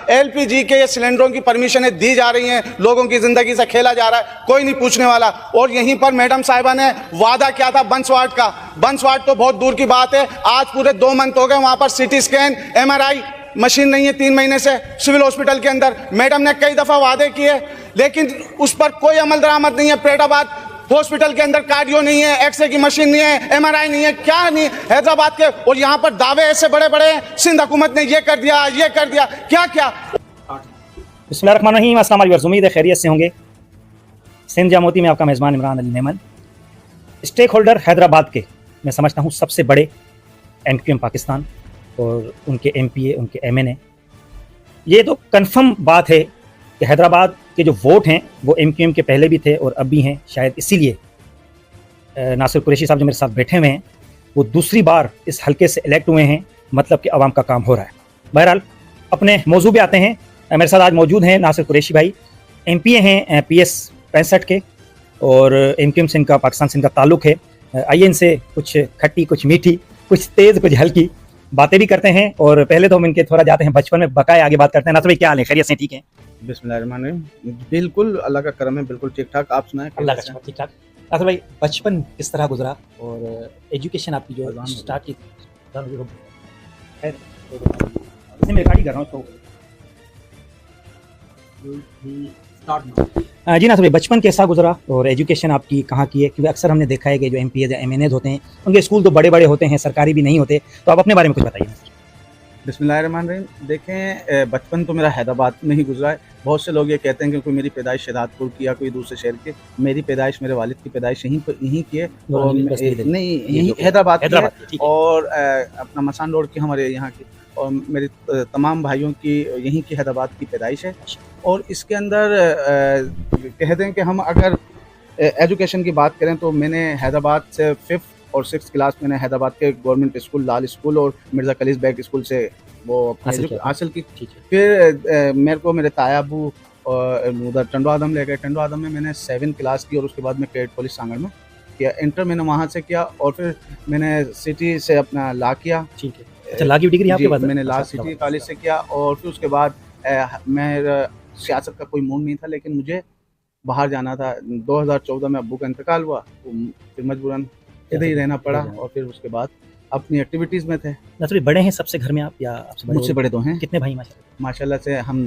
LPG के ये सिलेंडरों की परमिशनें दी जा रही हैं, लोगों की ज़िंदगी से खेला जा रहा है, कोई नहीं पूछने वाला। और यहीं पर मैडम साहिबा ने वादा किया था बंसवाड़ का, बंसवाड़ तो बहुत दूर की बात है, आज पूरे 2 मंथ हो गए वहाँ पर सीटी स्कैन MRI मशीन नहीं है 3 महीने से सिविल हॉस्पिटल के अंदर। मैडम ने कई दफ़ा वादे किए लेकिन उस पर कोई अमल दरामद नहीं है। पेटाबाद हॉस्पिटल के अंदर कार्डियो नहीं है, एक्सरे की मशीन नहीं है, MRI नहीं है, क्या नहीं हैदराबाद के। और यहाँ पर दावे ऐसे बड़े बड़े हैं, सिंध हुकूमत ने ये कर दिया, ये कर दिया, क्या क्या। बिस्मिल्लाहिर्रहमानिर्रहीम, अस्सलाम वालेकुम। उम्मीद है खैरियत से होंगे। सिंध जामोती में आपका मेज़बान इमरान अली नेमन। स्टेक होल्डर हैदराबाद के मैं समझता हूँ सबसे बड़े MQM पाकिस्तान और उनके MPA, उनके MNA। ये तो कंफर्म बात है कि हैदराबाद के जो वोट हैं वो MQM के पहले भी थे और अब भी हैं। शायद इसीलिए नासिर कुरैशी साहब जो मेरे साथ बैठे हुए हैं वो दूसरी बार इस हल्के से इलेक्ट हुए हैं, मतलब कि आवाम का काम हो रहा है। बहरहाल अपने मौजू पे आते हैं। मेरे साथ आज मौजूद हैं नासिर कुरैशी भाई, MPA हैं PS 65 के और MQM से इनका, पाकिस्तान से इनका ताल्लुक़ है। आइए इनसे कुछ खट्टी, कुछ मीठी, कुछ तेज़, कुछ हल्की बातें भी करते हैं। और पहले तो हम इनके थोड़ा जाते हैं बचपन में, बकाए आगे बात करते हैं। नासिर भाई क्या हाल है, खैरियत से ठीक है? बिस्मिल्लाहिर्रहमानिर्रहीम, बिल्कुल अल्लाह का करम है, बिल्कुल ठीक ठाक। आप सुनाएं? अल्लाह का शुक्र, ठीक ठाक। नासिर भाई बचपन किस तरह गुजरा और एजुकेशन आपकी जो स्टार्ट की मैं रिकॉर्ड कर रहा हूँ तो जी नासिर भाई बचपन कैसा गुजरा और एजुकेशन आपकी कहाँ की है? क्योंकि अक्सर हमने देखा है कि जो MPA या MNAs होते हैं उनके स्कूल तो बड़े बड़े होते हैं, सरकारी भी नहीं होते। तो आप अपने बारे में कुछ बताइए। बिस्मिल्लाहिर्रहमानिर्रहीम, देखें बचपन तो मेरा हैदराबाद में ही गुजरा है। बहुत से लोग ये कहते हैं कि कोई मेरी पैदाइश शहदादपुर की या कोई दूसरे शहर के, मेरी पैदाइश, मेरे वालिद की पैदाइश यहीं की है और नहीं यहीं हैदराबाद की है। और अपना मसान रोड की हमारे यहाँ की, और मेरे तमाम भाइयों की यहीं की हैदराबाद की पैदाइश है। और इसके अंदर कहते हैं कि हम अगर एजुकेशन की बात करें तो मैंने हैदराबाद से 5th और 6th क्लास मैंने हैदराबाद के गवर्नमेंट स्कूल, लाल स्कूल और मिर्ज़ा कलीस बैग स्कूल से वो हासिल की। फिर मेरे को मेरे तायाबू उधर टंडो आदम ले गए। टंडो आदम में मैंने 7th क्लास की और उसके बाद मैं कैडेट पुलिस सांगड़ में किया। इंटर मैंने वहाँ से किया और फिर मैंने सिटी से अपना ला किया। ठीक है, अच्छा ला की डिग्री आपके पास? मैंने ला सिटी कॉलेज से किया। और फिर उसके बाद मेरा सियासत का कोई मूड नहीं था, लेकिन मुझे बाहर जाना था। 2014 में अब्बू का इंतकाल हुआ तो फिर मजबूरन इधर ही रहना पड़ा। और फिर उसके बाद अपनी एक्टिविटीज़ में थे। नासिर बड़े हैं सबसे घर में आप या आपसे बड़े? मुझसे बड़े तो हैं। कितने भाई? माशाल्लाह से हम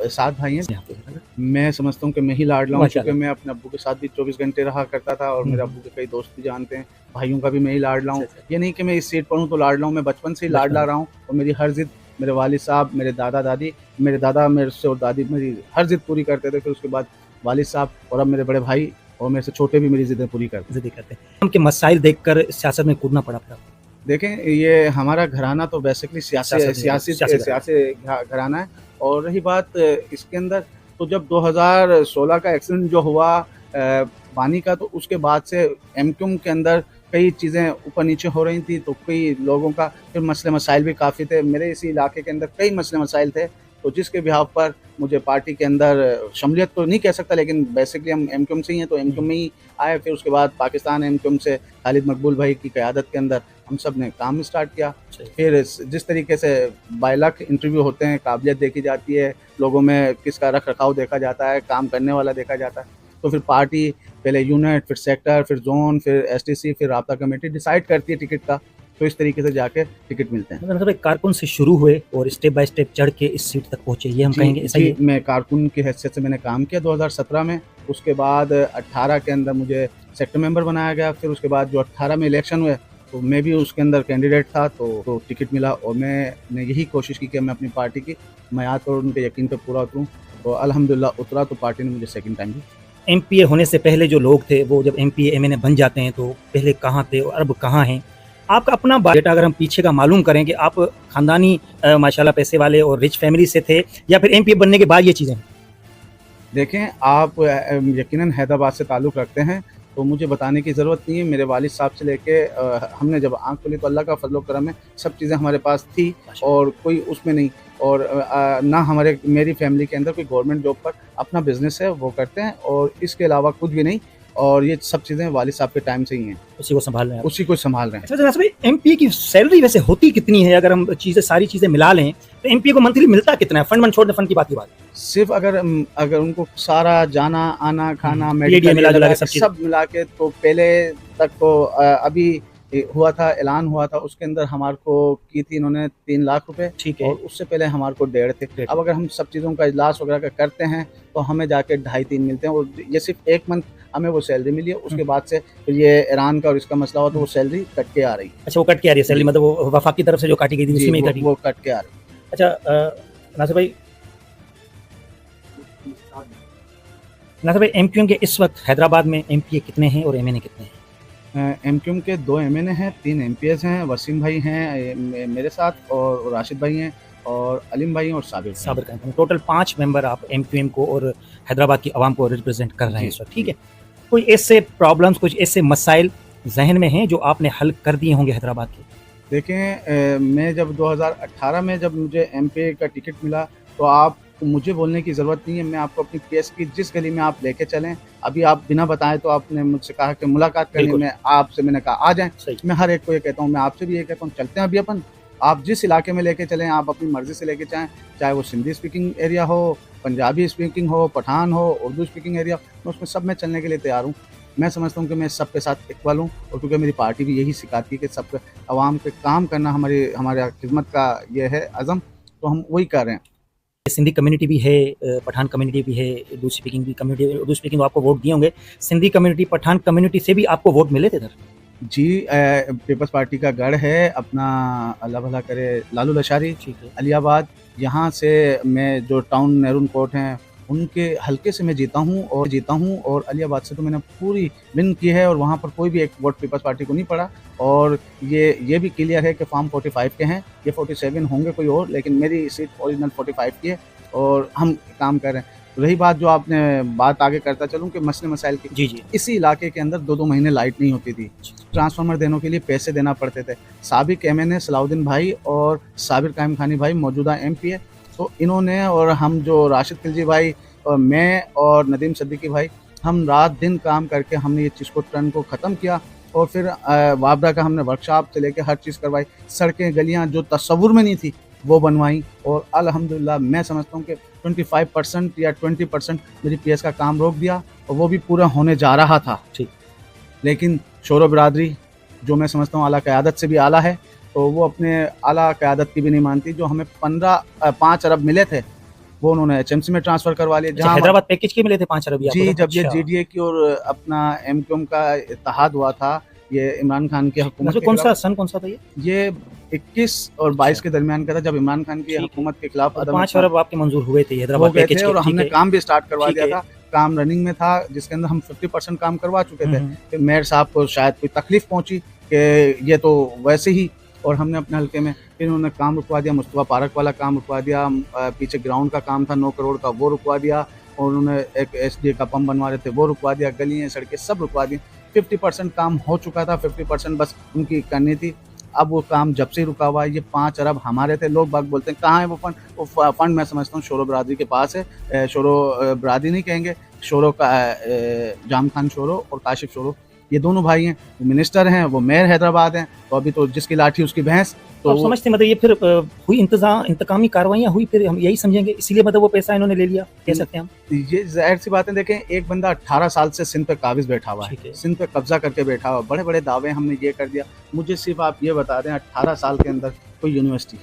7 भाई हैं। मैं समझता हूँ कि मैं ही लाडला हूँ, क्योंकि मैं अपने अब्बू के साथ भी 24 घंटे रहा करता था और मेरे अब्बू के कई दोस्त भी जानते हैं। भाइयों का भी मैं ही लाडला हूँ। ये नहीं कि मैं इस सीट पर हूँ तो लाडला हूँ, मैं बचपन से ही लाडला रहा हूँ। और मेरी हर जिद मेरे वालिद साहब, मेरे दादा दादी, मेरे दादा मेरे से और दादी मेरी हर जिद पूरी करते थे। फिर उसके बाद वालिद साहब और अब मेरे बड़े भाई और मेरे से छोटे भी मेरी जिद्दें पूरी करते हैं। उनके मसाइल देखकर सियासत में कूदना पड़ा था। देखें, ये हमारा घराना तो बेसिकली सियासी घराना है। और रही बात इसके अंदर, तो जब 2016 का एक्सीडेंट जो हुआ पानी का, तो उसके बाद से MQM के अंदर कई चीज़ें ऊपर नीचे हो रही थी। तो कई लोगों का फिर मसले मसाइल भी काफ़ी थे। मेरे इसी इलाके के अंदर कई मसले मसाइल थे, तो जिसके बिहाफ पर मुझे पार्टी के अंदर शमूलियत तो नहीं कह सकता, लेकिन बेसिकली हम MQM से ही हैं तो MQM में ही आए। फिर उसके बाद पाकिस्तान MQM से खालिद मकबूल भाई की क़यादत के अंदर हम सब ने काम स्टार्ट किया। फिर जिस तरीके से बायलक इंटरव्यू होते हैं, काबिलियत देखी जाती है, लोगों में किसका रख रखाव देखा जाता है, काम करने वाला देखा जाता है। तो फिर पार्टी पहले यूनिट, फिर सेक्टर, फिर जोन, फिर STC, फिर राब्ता कमेटी डिसाइड करती है टिकट का। तो इस तरीके से जाके टिकट मिलते हैं। मतलब एक कारकुन से शुरू हुए और स्टेप बाय स्टेप चढ़ के इस सीट तक पहुंचे, ये हम कहेंगे सही है? मैं कारकुन की हैसियत से मैंने काम किया 2017 में। उसके बाद 18 के अंदर मुझे सेक्टर मेंबर बनाया गया। फिर उसके बाद जो 18 में इलेक्शन हुए तो मैं भी उसके अंदर कैंडिडेट था, तो टिकट मिला। और मैंने यही कोशिश की कि मैं अपनी पार्टी की मयाद और उनके यकीन पर पूरा उतरूँ। तो अल्हम्दुलिल्लाह उतरा, तो पार्टी ने मुझे सेकंड टाइम दी। MPA होने से पहले जो लोग थे वो जब MPA MNA बन जाते हैं तो पहले कहाँ थे और अब कहाँ हैं? आपका अपना डेटा अगर हम पीछे का मालूम करें कि आप ख़ानदानी माशाल्लाह पैसे वाले और रिच फैमिली से थे या फिर MPA बनने के बाद ये चीज़ें? देखें, आप यकीनन हैदराबाद से ताल्लुक़ रखते हैं तो मुझे बताने की ज़रूरत नहीं है। मेरे वालिद साहब से लेके हमने जब आँख खोली तो अल्लाह का फजल करम है, सब चीज़ें हमारे पास थी और कोई उसमें नहीं। और ना मेरी फैमिली के अंदर कोई गवर्नमेंट जॉब पर अपना बिज़नेस है वो करते हैं, और इसके अलावा कुछ भी नहीं। और ये सब चीज़ें वालिद साहब के टाइम से ही हैं, उसी को संभाल रहे हैं आप। उसी को संभाल रहे हैं। अच्छा जैसे भाई एमपी की सैलरी वैसे होती कितनी है? अगर हम सारी चीजें मिला लें तो एमपी को मंथली मिलता कितना है? फंड छोड़ दे, फंड की बात सिर्फ अगर उनको सारा जाना आना खाना PDA मेडिकल मिला जुला के सब मिला के, तो पहले तक तो अभी हुआ था, ऐलान हुआ था, उसके अंदर हमारे को की थी इन्होंने 3 लाख रुपए, ठीक है। और उससे पहले हमारे को 1.5 थे। अब अगर हम सब चीज़ों का इजलास वगैरह का करते हैं तो हमें जाके 2.5-3 मिलते हैं, और ये सिर्फ 1 मंथ हमें वो सैलरी मिली है। उसके बाद से फिर ये ईरान का और इसका मसला हुआ तो वो सैलरी कट के आ रही है। अच्छा वो कट के आ रही है सैलरी, मतलब वो वफाक की तरफ से जो काटी गई थी उसी में ही कटी? वो कट के आ रही है। अच्छा नासिर भाई एमक्यूएम के इस वक्त हैदराबाद में एमपीए कितने हैं और एमएनए कितने हैं? एमक्यूएम के 2 एमएनए हैं, 3 एमपीएस हैं, वसीम भाई हैं मेरे साथ, और राशिद भाई हैं, और अलीम भाई हैं, और साबिर का टोटल 5 मेंबर आप एमक्यूएम को और हैदराबाद की आवाम को रिप्रेजेंट कर रहे हैं इस वक्त, ठीक है। कोई ऐसे प्रॉब्लम्स, कुछ ऐसे मसाइल जहन में हैं जो आपने हल कर दिए होंगे हैदराबाद के? देखें, मैं जब 2018 में जब मुझे एमपीए का टिकट मिला तो आप मुझे बोलने की ज़रूरत नहीं है, मैं आपको अपनी केस की जिस गली में आप लेके चलें, अभी आप बिना बताएं तो आपने मुझसे कहा कि मुलाकात करनी, मैं आपसे मैंने कहा आ जाएं। मैं हर एक को ये कहता हूँ, मैं आपसे भी ये कहता हूँ, चलते हैं अभी अपन, आप जिस इलाके में लेके चलें आप अपनी मर्ज़ी से लेके जाएँ, चाहे वो सिंधी स्पीकिंग एरिया हो, पंजाबी स्पीकिंग हो, पठान हो, उर्दू स्पीकिंग एरिया, मैं उसमें सब में चलने के लिए तैयार हूँ। मैं समझता हूँ कि मैं सबके साथ इक्वल हूँ, और क्योंकि मेरी पार्टी भी यही सिखाती है कि सब आवाम के काम करना हमारे खिदमत का ये है अज़म, तो हम वही कर रहे हैं। सिंधी कम्युनिटी भी है, पठान कम्युनिटी भी है, उर्दू स्पीकिंग भी कम्युनिटी, उर्दू स्पीकिंग आपको वोट दिए होंगे, सिंधी कम्युनिटी पठान कम्युनिटी से भी आपको वोट मिले थे सर? जी, पीपल्स पार्टी का गढ़ है अपना, अल्लाह भला करे, लालू लशारी, अलियाबाद, यहाँ से मैं जो टाउन नेरून कोर्ट हैं उनके हल्के से मैं जीता हूँ, और अलियाबाद से तो मैंने पूरी विन की है, और वहाँ पर कोई भी एक वोट पीपल्स पार्टी को नहीं पड़ा, और ये भी क्लियर है कि फॉर्म 45 के हैं, ये 47 होंगे कोई और, लेकिन मेरी सीट ओरिजिनल 45 की है, और हम काम कर रहे हैं। रही बात जो आपने बात आगे करता चलूँ कि मसले मसाइल की, जी, इसी इलाके के अंदर 2-2 महीने लाइट नहीं होती थी, ट्रांसफार्मर देने के लिए पैसे देना पड़ते थे। साबिक एमएनए सलाउद्दीन भाई और साबिर कायम खानी भाई मौजूदा एमपी है, तो इन्होंने और हम जो राशिद खिलजी भाई और मैं और नदीम सिद्दीकी भाई, हम रात दिन काम करके हमने ये चीज़ को टर्न को ख़त्म किया, और फिर वापडा का हमने वर्कशॉप से लेके हर चीज़ करवाई, सड़कें गलियां जो तस्वुर में नहीं थी वो बनवाई, और अल्हम्दुलिल्लाह मैं समझता हूँ कि 25% या 20% मेरी पीएस का काम रोक दिया, और वो भी पूरा होने जा रहा था। ठीक, लेकिन शोरो बिरादरी जो मैं समझता हूँ आला क़यादत से भी आला है, तो वो अपने आला क़यादत की भी नहीं मानती। जो हमें 5 अरब मिले थे वो उन्होंने एचएमसी में ट्रांसफ़र करवा लिए। जहाँ हैदराबाद पैकेज के मिले थे 5 अरब? जी, जब ये जीडीए की और अपना एमक्यूएम का इत्तेहाद हुआ था, ये इमरान खान की हुकूमत, कौन सा था ये 21 और 22 के दरमियान का था, जब इमरान खान की हुकूमत के खिलाफ 5 अरब आपके मंजूर हुए थे हैदराबाद पैकेज के, और हमने काम भी स्टार्ट करवा दिया था, काम रनिंग में था, जिसके अंदर हम 50% काम करवा चुके थे। फिर मेयर साहब को शायद कोई तकलीफ पहुंची कि ये तो वैसे ही, और हमने अपने हल्के में फिर उन्होंने काम रुकवा दिया, मुस्तफा पार्क वाला काम रुकवा दिया, पीछे ग्राउंड का काम था 9 करोड़ का, वो रुकवा दिया, और उन्होंने एक एसडीए का पंप बनवा रहे थे वो रुकवा दिया, गलियाँ सड़कें सब रुकवा दी। 50% काम हो चुका था, 50% बस उनकी करनी थी। अब वो काम जब से रुका हुआ है, ये 5 अरब हमारे थे। लोग बाग बोलते हैं कहाँ है वो फंड? वो फंड मैं समझता हूँ शोरो बिरादरी के पास है। शोरो बिरादरी नहीं कहेंगे, शोरो का जाम खान शोरो और काशिफ शोरो, ये दोनों भाई हैं, वो मिनिस्टर हैं, वो मेयर हैदराबाद हैं, तो अभी तो जिसकी लाठी उसकी भैंस। तो आप समझते मतलब ये फिर हुई इंतकामी कार्रवाइयाँ हुई, फिर हम यही समझेंगे, इसीलिए मतलब वो पैसा इन्होंने ले लिया, कह सकते हैं हम? ये जाहिर सी बातें, देखें एक बंदा 18 साल से सिंध पे काबिज बैठा हुआ है, सिंध पे कब्जा करके बैठा हुआ, बड़े बड़े दावे हमने ये कर दिया। मुझे सिर्फ आप ये बता दें 18 साल के अंदर कोई यूनिवर्सिटी,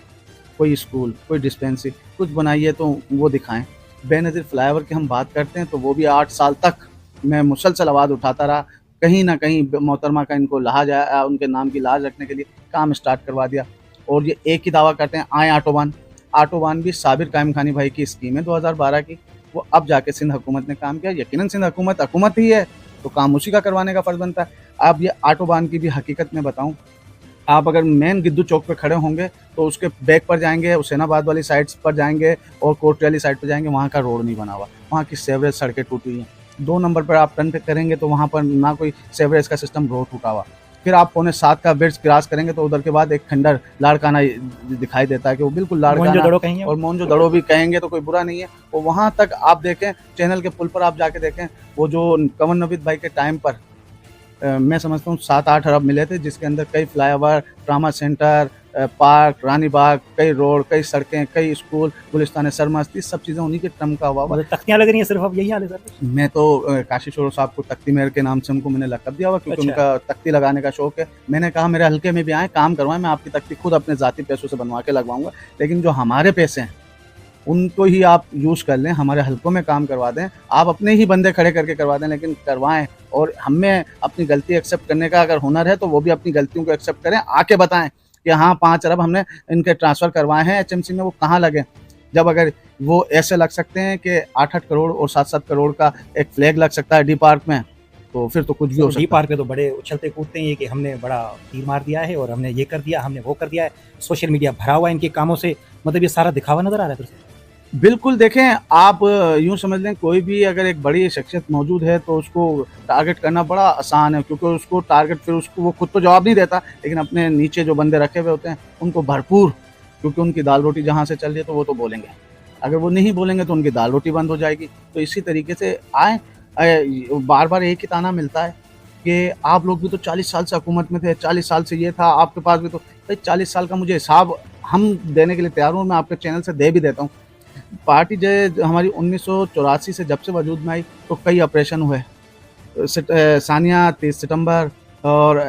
कोई स्कूल, कोई डिस्पेंसरी कुछ बनाइए तो वो दिखाएं। बेनज़ीर फ्लाईओवर की हम बात करते हैं तो वो भी 8 साल तक मैं मुसलसल आवाज़ उठाता रहा, कहीं ना कहीं मोहतरमा का इनको लाज आया, उनके नाम की लाज रखने के लिए काम स्टार्ट करवा दिया। और ये एक ही दावा करते हैं आए आटोबान भी साबिर कायम खानी भाई की स्कीम है 2012 की, वो अब जाके सिंध हुकूमत ने काम किया। यकीनन सिंध हुकूमत ही है तो काम उसी का करवाने का फ़र्ज़ बनता है। अब ये आटोबान की भी हकीकत में बताऊं, आप अगर मेन गिद्दू चौक पे खड़े होंगे तो उसके बैक पर जाएंगे, हुसैनाबाद वाली साइड्स पर जाएंगे और कोटरी वाली साइड पर जाएंगे, वहाँ का रोड नहीं बना हुआ, वहाँ की सेवरेज सड़कें टूटी हुई हैं। 2 नंबर पर आप टर्न पे करेंगे तो वहाँ पर ना कोई सेवरेज का सिस्टम रोड टूटा हुआ। फिर आप 6:45 का ब्रिज क्रॉस करेंगे तो उधर के बाद एक खंडर लाड़काना दिखाई देता है कि वो बिल्कुल लाड़काना, मोहनजोदड़ो कहेंगे और मोहनजोदड़ो भी कहेंगे तो कोई बुरा नहीं है। वो वहाँ तक आप देखें, चैनल के पुल पर आप जाके देखें, वो जो कंवर नवीद भाई के टाइम पर मैं समझता हूँ 7-8 अरब मिले थे, जिसके अंदर कई फ्लाईओवर, ट्रामा सेंटर, पार्क, रानी बाग, कई रोड, कई सड़कें, कई स्कूल, गुलिस्तान सरमस्त, ये सब चीज़ें उन्हीं के टर्म का हुआ। मतलब तख्तियाँ लग रही हैं सिर्फ, अब यही हाल है सर? मैं तो काशी शोर साहब को तख्ती मेहर के नाम से उनको मैंने लक़ब दिया हुआ, क्योंकि अच्छा। उनका तख्ती लगाने का शौक है। मैंने कहा मेरे हल्के में भी आए, काम करवाएं, मैं आपकी तख्ती खुद अपने ज़ाती पैसों से बनवा के लगवाऊंगा, लेकिन जो हमारे पैसे हैं उनको ही आप यूज़ कर लें, हमारे हल्कों में काम करवा दें, आप अपने ही बंदे खड़े करके करवा दें, लेकिन करवाएं। और हमें अपनी गलती एक्सेप्ट करने का अगर हुनर है तो वो भी अपनी गलतियों को एक्सेप्ट करें, आके बताएं कि हाँ 5 अरब हमने इनके ट्रांसफ़र करवाए हैं एचएमसी में, वो कहाँ लगे। जब अगर वो ऐसे लग सकते हैं कि 8-8 करोड़ और 7-7 करोड़ का एक फ्लैग लग सकता है डी पार्क में, तो फिर तो कुछ भी हो सकता है। डी पार्क पे तो बड़े उछलते कूदते हैं कि हमने बड़ा तीर मार दिया है और हमने ये कर दिया, हमने वो कर दिया है, सोशल मीडिया भरा हुआ है इनके कामों से, मतलब ये सारा दिखावा नजर आ रहा है फिर से। बिल्कुल, देखें आप यूँ समझ लें, कोई भी अगर एक बड़ी शख्सियत मौजूद है तो उसको टारगेट करना बड़ा आसान है, क्योंकि उसको टारगेट फिर उसको वो खुद तो जवाब नहीं देता, लेकिन अपने नीचे जो बंदे रखे हुए होते हैं उनको भरपूर, क्योंकि उनकी दाल रोटी जहाँ से चल रही है तो वो तो बोलेंगे, अगर वो नहीं बोलेंगे तो उनकी दाल रोटी बंद हो जाएगी। तो इसी तरीके से बार बार एक ही ताना मिलता है कि आप लोग भी तो 40 साल से हुकूमत में थे, 40 साल से ये था, आपके पास भी तो। भाई 40 साल का मुझे हिसाब हम देने के लिए तैयार हूँ, मैं आपके चैनल से दे भी देता हूँ। पार्टी जो हमारी 1984 से जब से वजूद में आई तो कई ऑपरेशन हुए, सानिया 30 सितंबर और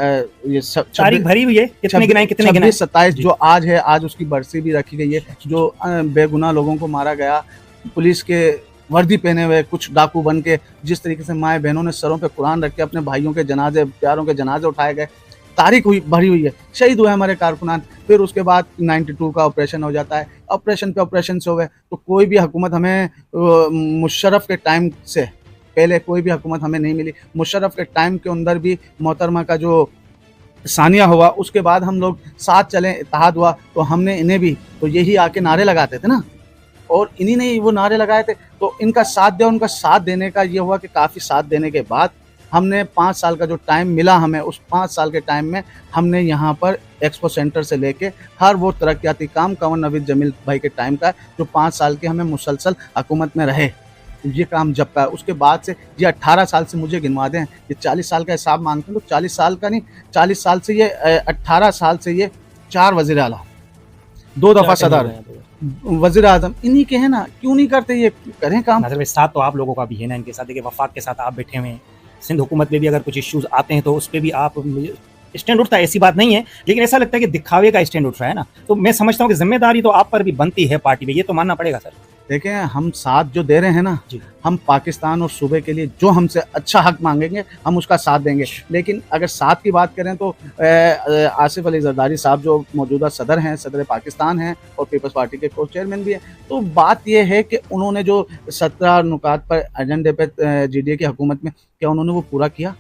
ये तारीख भरी हुई है, कितने गिनाए कितने गिनाए, 26-27 जो आज है, आज उसकी बरसी भी रखी गई है, जो बेगुनाह लोगों को मारा गया, पुलिस के वर्दी पहने हुए कुछ डाकू बन के, जिस तरीके से माएँ बहनों ने सरों पे कुरान रख के अपने भाइयों के जनाजे, प्यारों के जनाजे उठाए गए, तारीख हुई भरी हुई है, शहीद हुए हमारे कारकुनान। फिर उसके बाद 92 का ऑपरेशन हो जाता है, ऑपरेशन पे ऑपरेशन से हुए, तो कोई भी हुकूमत हमें मुशर्रफ के टाइम से पहले कोई भी हुकूमत हमें नहीं मिली। मुशर्रफ के टाइम के अंदर भी मोहतरमा का जो सानिया हुआ, उसके बाद हम लोग साथ चलें, इत्तेहाद हुआ, तो हमने इन्हें भी तो यही आके नारे लगाते थे ना, और इन्हीं ने वो नारे लगाए थे, तो इनका साथ दिया। उनका साथ देने का ये हुआ कि काफ़ी साथ देने के बाद हमने 5 साल का जो टाइम मिला हमें, उस 5 साल के टाइम में हमने यहाँ पर एक्सपो सेंटर से लेके हर वो तरक्याती काम कंवर नवीद जमील भाई के टाइम का, जो 5 साल के हमें मुसलसल हुकूमत में रहे, ये काम जब का। उसके बाद से ये 18 साल से मुझे गिनवा दें, ये 40 साल का हिसाब मानते हैं तो 40 साल का नहीं, 40 साल से ये 18 साल से ये 4 वज़ीर आला, 2 दफ़ा सदर, वज़ीर आज़म इन्हीं के हैं ना, क्यों नहीं करते ये, करें काम। नाज़िर भाई साथ तो आप लोगों का भी है ना इनके साथ, देखिए वफाक के साथ आप बैठे हुए हैं, सिंध हुकूमत में भी अगर कुछ इश्यूज आते हैं तो उस पर भी आप स्टैंड उठता है, ऐसी बात नहीं है, लेकिन ऐसा लगता है कि दिखावे का स्टैंड उठ रहा है ना, तो मैं समझता हूँ कि जिम्मेदारी तो आप पर भी बनती है पार्टी में, ये तो मानना पड़ेगा सर। देखें, हम साथ जो दे रहे हैं ना, हम पाकिस्तान और सूबे के लिए जो हमसे अच्छा हक मांगेंगे हम उसका साथ देंगे, लेकिन अगर साथ की बात करें तो आसिफ अली जरदारी साहब जो मौजूदा सदर हैं, सदर पाकिस्तान हैं और पीपल्स पार्टी के को चेयरमैन भी हैं, तो बात यह है कि उन्होंने जो 17 नुकात पर एजेंडे पे GDA की हुकूमत में क्या उन्होंने वो पूरा किया?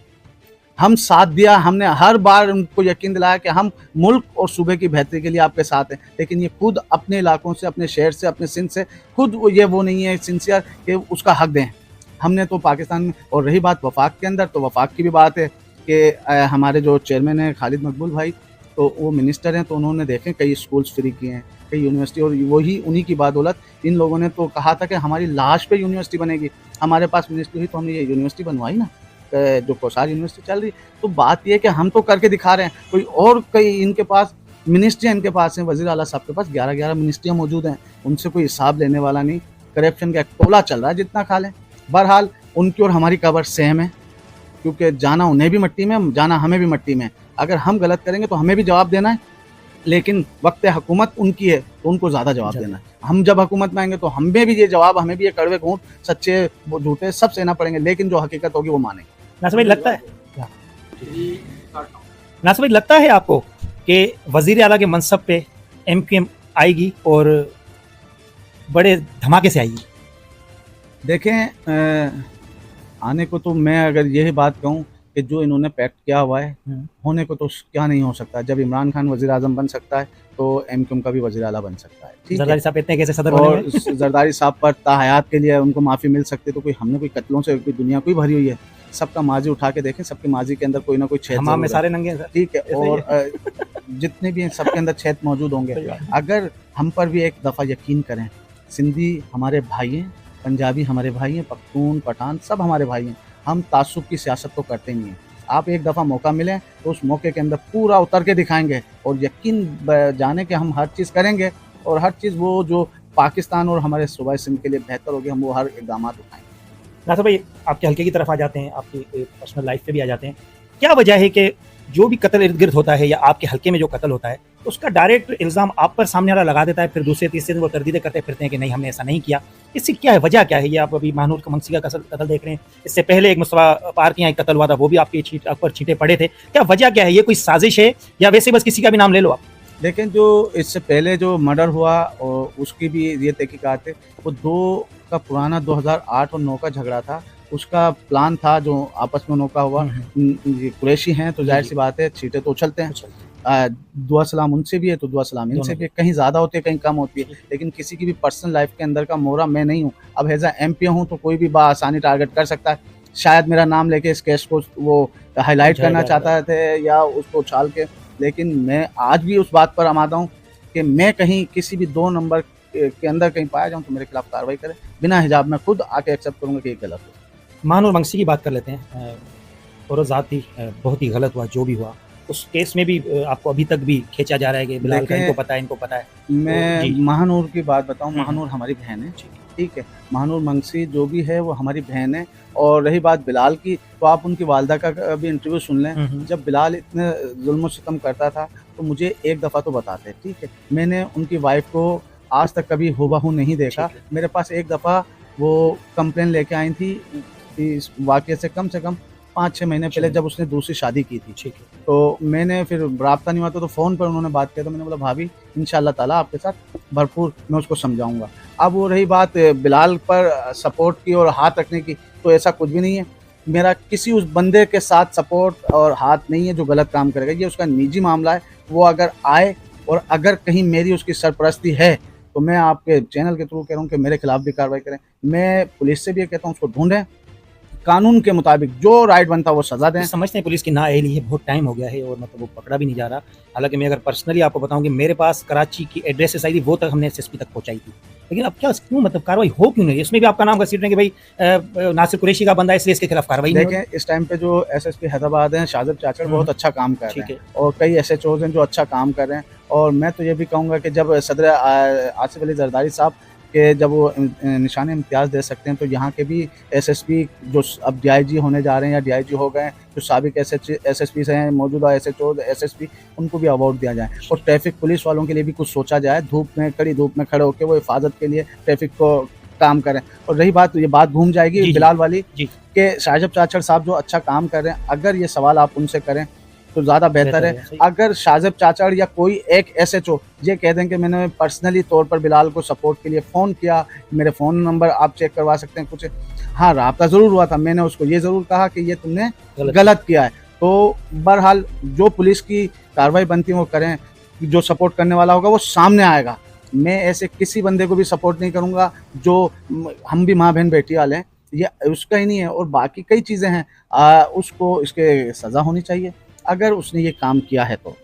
हम साथ दिया, हमने हर बार उनको यकीन दिलाया कि हम मुल्क और सूबे की बेहतरी के लिए आपके साथ हैं, लेकिन ये खुद अपने इलाकों से, अपने शहर से, अपने सिंध से खुद वो नहीं है सिंसियर कि उसका हक दें। हमने तो पाकिस्तान में, और रही बात वफाक के अंदर, तो वफाक की भी बात है कि हमारे जो चेयरमैन हैं खालिद मकबूल भाई, तो वो मिनिस्टर हैं, तो उन्होंने देखें कई स्कूल्स फ्री किए हैं, कई यूनिवर्सिटी, और वही उन्हीं की बदौलत इन लोगों ने तो कहा था कि हमारी लाश पे यूनिवर्सिटी बनेगी, हमारे पास मिनिस्ट्री हुई तो हमने ये यूनिवर्सिटी बनवाई ना, जो कोसार यूनिवर्सिटी चल रही। तो बात यह है कि हम तो करके दिखा रहे हैं, कोई और कई इनके पास मिनिस्ट्रियाँ, इनके पास हैं, वज़ीर आला साहब के पास 11-11 मिनिस्ट्रियाँ मौजूद हैं, उनसे कोई हिसाब लेने वाला नहीं, करप्शन का एक टोला चल रहा है, जितना खा लें। बहरहाल उनकी और हमारी कबर सेम है, क्योंकि जाना उन्हें भी मिट्टी में, जाना हमें भी मिट्टी में। अगर हम गलत करेंगे तो हमें भी जवाब देना है, लेकिन वक्त हुकूमत उनकी है तो उनको ज़्यादा जवाब देना है। हम जब हुकूमत में आएंगे तो हमें भी ये जवाब, हमें भी ये कड़वे घूंट, सच्चे झूठे सब सहना पड़ेंगे, लेकिन जो हकीकत होगी वो मानेंगे। नासिर भाई लगता है, नासिर भाई लगता है आपको कि वज़ीर आला के मनसब पे MQM आएगी और बड़े धमाके से आएगी? देखें, आने को तो मैं अगर यही बात कहूँ कि जो इन्होंने पैक्ट किया हुआ है, होने को तो क्या नहीं हो सकता। जब इमरान खान वज़ीर आज़म बन सकता है तो MQM का भी वज़ीर आला बन सकता है। ठीक है, जरदारी साहब इतने कैसे सदर और जरदारी साहब पर ताहयात के लिए उनको माफ़ी मिल सकती है, तो कोई हमने कोई कत्लों से कोई दुनिया कोई भरी हुई है, सबका माजी उठा के देखें, सबके माजी के अंदर कोई ना कोई छेद हमाम में जरूर है। सारे नंगे हैं सर। ठीक है, ऐसा ही और जितने भी हैं सबके अंदर छेद मौजूद होंगे। सही बात। अगर हम पर भी एक दफ़ा यकीन करें, सिंधी हमारे भाई हैं, पंजाबी हमारे भाई हैं, पख्तून पठान सब हमारे भाई हैं, हम तासुब की सियासत तो करते नहीं हैं। आप एक दफ़ा मौका मिले तो उस मौके के अंदर पूरा उतर के दिखाएंगे और यकीन जाने कि हम हर चीज़ करेंगे और हर चीज़ वो जो पाकिस्तान और हमारे सूबा सिंध के लिए बेहतर होगी, हम वो हर इक़दाम उठाएंगे। नासिर भाई, आपके हल्के की तरफ आ जाते हैं, आपकी पर्सनल लाइफ पे भी आ जाते हैं। क्या वजह है कि जो भी कत्ल इर्द गिर्द होता है या आपके हल्के में जो कत्ल होता है उसका डायरेक्ट इल्ज़ाम आप पर सामने वाला लगा देता है, फिर दूसरे तीसरे दिन वो तरदीदें करते फिरते हैं कि नहीं हमने ऐसा नहीं किया? इससे क्या है, वजह क्या है? ये आप अभी महानूर मंगसी का कत्ल देख रहे हैं, इससे पहले एक मुस्तफा पार के यहाँ कत्ल हुआ था, वो भी आपके आप पर छींटे पड़े थे। क्या वजह क्या है? ये कोई साजिश है या वैसे बस किसी का भी नाम ले लो आप? लेकिन जो इससे पहले जो मर्डर हुआ और उसकी भी ये तहकीकात है, वो 2 का पुराना 2008 और 9 का झगड़ा था। उसका प्लान था जो आपस में उनका हुआ। ये कुरैशी हैं तो जाहिर सी बात है छींटे तो उछलते हैं। दुआ सलाम उनसे भी है तो दुआ सलाम इनसे भी है, कहीं ज़्यादा होती है कहीं कम होती है, लेकिन किसी की भी पर्सनल लाइफ के अंदर का मोहरा मैं नहीं हूँ। अब एज MP हूँ तो कोई भी आसानी टारगेट कर सकता है, शायद मेरा नाम लेके इस केस को वो हाईलाइट करना चाहता थे या उसको उछाल के, लेकिन मैं आज भी उस बात पर आमादा हूँ कि मैं कहीं किसी भी 2 नंबर के अंदर कहीं पाया जाऊँ तो मेरे खिलाफ कार्रवाई करें बिना हिजाब। मैं खुद आके एक्सेप्ट करूँगा कि ये गलत है। महानूर मंगसी की बात कर लेते हैं। और ज़ात ही बहुत ही गलत हुआ जो भी हुआ, उस केस में भी आपको अभी तक भी खींचा जा रहा है कि बिलाल का इनको पता है, इनको पता है। मैं महानूर की बात बताऊं, महानूर हमारी बहन है, ठीक है। महानूर मंगसी जो भी है वो हमारी बहन है। और रही बात बिलाल की, तो आप उनकी वालदा का भी इंटरव्यू सुन लें। जब बिलाल इतने जुल्म सितम करता था तो मुझे एक दफ़ा तो बताते, ठीक है। मैंने उनकी वाइफ को आज तक कभी हुबहू नहीं देखा। मेरे पास एक दफ़ा वो कंप्लेन लेके आई थी इस वाक़े से कम 5-6 महीने पहले, जब उसने दूसरी शादी की थी, ठीक है। तो मैंने फिर राब्ता नहीं हुआ तो फ़ोन पर उन्होंने बात किया, तो मैंने बोला भाभी इंशाअल्लाह ताला आपके साथ भरपूर मैं उसको समझाऊंगा। अब वो रही बात बिलाल पर सपोर्ट की और हाथ रखने की, तो ऐसा कुछ भी नहीं है। मेरा किसी उस बंदे के साथ सपोर्ट और हाथ नहीं है जो गलत काम करेगा, ये उसका निजी मामला है। वो अगर आए और अगर कहीं मेरी उसकी सरपरस्ती है तो मैं आपके चैनल के थ्रू कह रहा हूँ कि मेरे खिलाफ भी कार्रवाई करें। मैं पुलिस से भी कहता हूँ उसको ढूंढें, कानून के मुताबिक जो राइट बनता है वो सजा दें। समझते हैं पुलिस की ना एहली है, बहुत टाइम हो गया है और मतलब वो पकड़ा भी नहीं जा रहा। हालांकि मैं अगर पर्सनली आपको बताऊं कि मेरे पास कराची की एड्रेसेस आई थी, वो तक हमने SSP तक पहुंचाई थी, लेकिन अब क्या क्यों मतलब कार्रवाई हो क्यों नहीं? इसमें भी आपका नाम घसीट रहे हैं कि भाई नासिर कुरैशी का बंदा है इसलिए इसके खिलाफ कार्रवाई नहीं। देखें इस टाइम पे जो SSP हैदराबाद हैं शाजिब चाचड़ बहुत अच्छा काम कर रहे हैं और कई SHOs हैं जो अच्छा काम कर रहे हैं। और मैं तो ये भी कहूँगा कि जब सदर आसिफ अली जरदारी साहब के जब वो निशान इम्तियाज़ दे सकते हैं तो यहाँ के भी SSP जो अब DIG होने जा रहे हैं या DIG हो गए हैं, जो साबिक SSP हैं, मौजूदा SHO SSP, उनको भी अवार्ड दिया जाए। और ट्रैफिक पुलिस वालों के लिए भी कुछ सोचा जाए, धूप में कड़ी धूप में खड़े होकर वो हिफाजत के लिए ट्रैफिक को काम करें। और रही बात, ये बात घूम जाएगी बिलाल वाली कि शाजिब चाचड़ साहब जो अच्छा काम कर रहे हैं, अगर ये सवाल आप उनसे करें तो ज़्यादा बेहतर है। अगर शाजिब चाचड़ या कोई एक SHO ये कह दें कि मैंने पर्सनली तौर पर बिलाल को सपोर्ट के लिए फ़ोन किया, मेरे फ़ोन नंबर आप चेक करवा सकते हैं, कुछ हाँ राब्ता ज़रूर हुआ था, मैंने उसको ये ज़रूर कहा कि ये तुमने गलत किया है, तो बहरहाल जो पुलिस की कार्रवाई बनती है वो करें। जो सपोर्ट करने वाला होगा वो सामने आएगा। मैं ऐसे किसी बंदे को भी सपोर्ट नहीं करूँगा जो, हम भी माँ बहन बेटी वाले हैं, ये उसका ही नहीं है। और बाकी कई चीज़ें हैं, उसको इसके सज़ा होनी चाहिए अगर उसने ये काम किया है तो।